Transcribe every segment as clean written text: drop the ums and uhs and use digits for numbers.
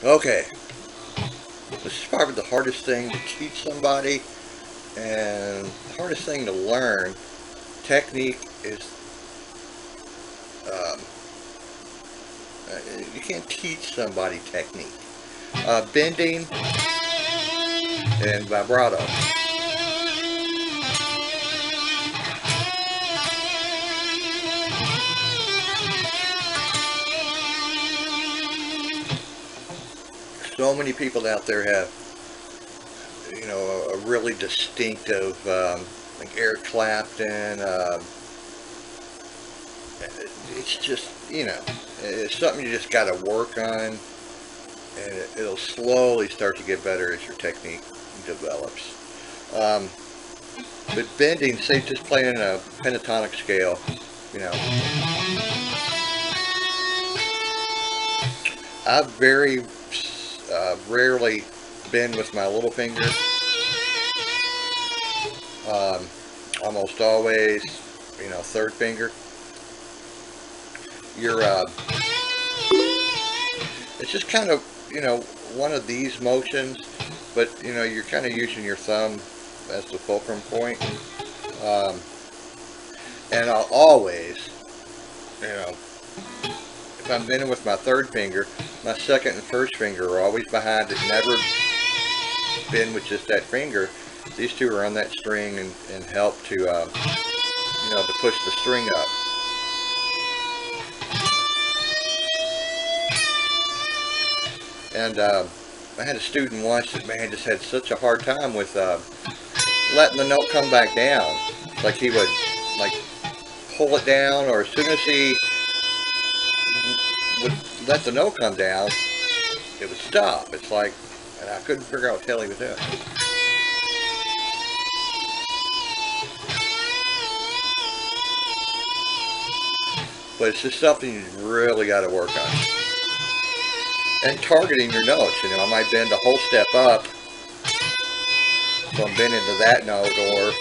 Okay, this is probably the hardest thing to teach somebody and the hardest thing to learn. Technique is, um, you can't teach somebody technique. Bending and vibrato. So many people out there have, a really distinctive, like Eric Clapton. It's just, it's something you just got to work on, and it'll slowly start to get better as your technique develops. Um, but bending, say just playing a pentatonic scale, you know, I very rarely bend with my little finger. Um, Almost always, third finger. You're, it's just kind of, one of these motions, but, you're kind of using your thumb as the fulcrum point. Um, and I'll always, if I'm bending with my third finger, my second and first finger are always behind it. Never bend with just that finger. These two are on that string and help to push the string up. And I had a student once that, man, just had such a hard time with letting the note come back down. Like he would, like, pull it down, or as soon as he would let the note come down, it would stop. It's like, and I couldn't figure out what the hell he was doing. But it's just something you really got to work on. And targeting your notes. I might bend a whole step up, so I'm bending to that note, or,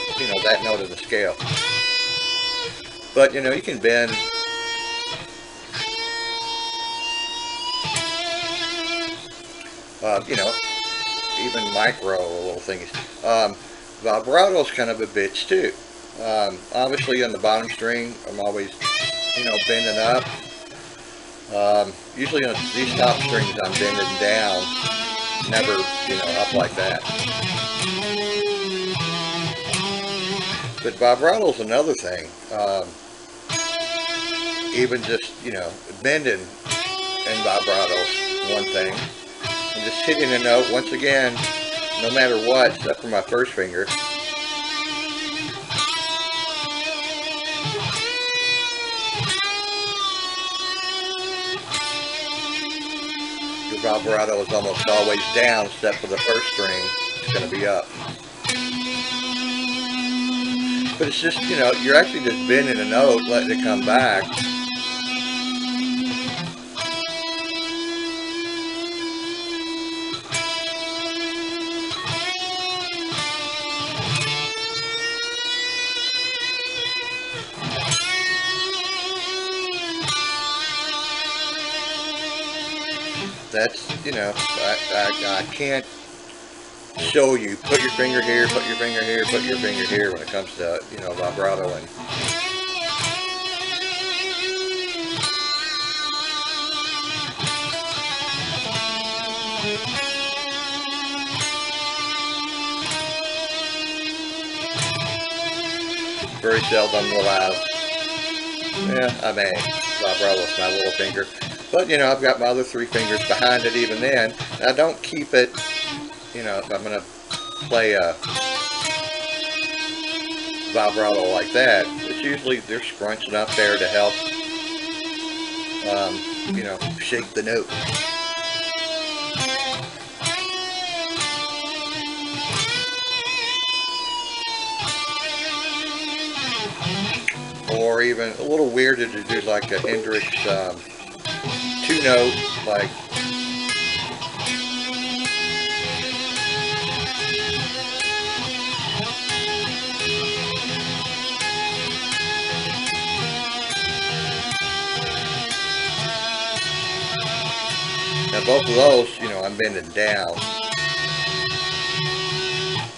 that note of the scale. But, you can bend, even micro little things. Vibrato is kind of a bitch too. Obviously on the bottom string, I'm always, bending up. Usually on these top strings, I'm bending down, never, up like that. But vibrato is another thing. Even just, bending and vibrato is one thing. And just hitting a note, once again, no matter what, except for my first finger. Your vibrato is almost always down, except for the first string. It's going to be up. But it's just, you're actually just bending a note, letting it come back. That's, I can't show you, put your finger here, put your finger here, put your finger here when it comes to, vibrato. And very seldom will I may vibrato with my little finger. But, I've got my other three fingers behind it even then. And I don't keep it, if I'm going to play a vibrato like that, it's usually they're scrunching up there to help, shake the note. Or even a little weirder to do like a Hendrix two note, like now both of those, you know, I'm bending down.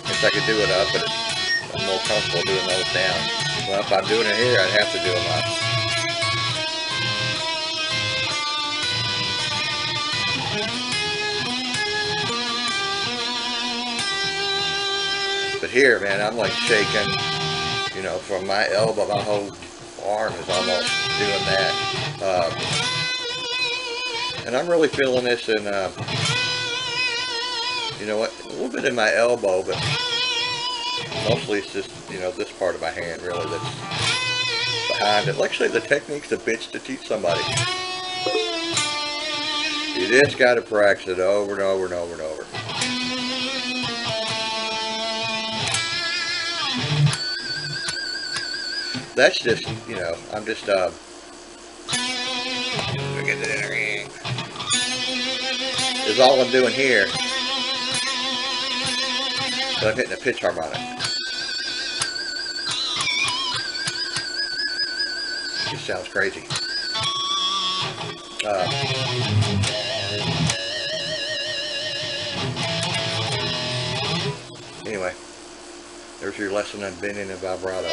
Guess I could do it up, but I'm more comfortable doing those down. Well, if I'm doing it here, I'd have to do them up. But here, man, I'm like shaking, you know, from my elbow, my whole arm is almost doing that. And I'm really feeling this in, you know what, a little bit in my elbow, but mostly it's just, you know, this part of my hand really that's behind it. Like I say, the technique's a bitch to teach somebody. You just got to practice it over and over and over and over. That's just, you know, I'm just, look at that. Is all I'm doing here. But I'm hitting a pitch harmonic. It sounds crazy. Anyway, there's your lesson on bending and vibrato.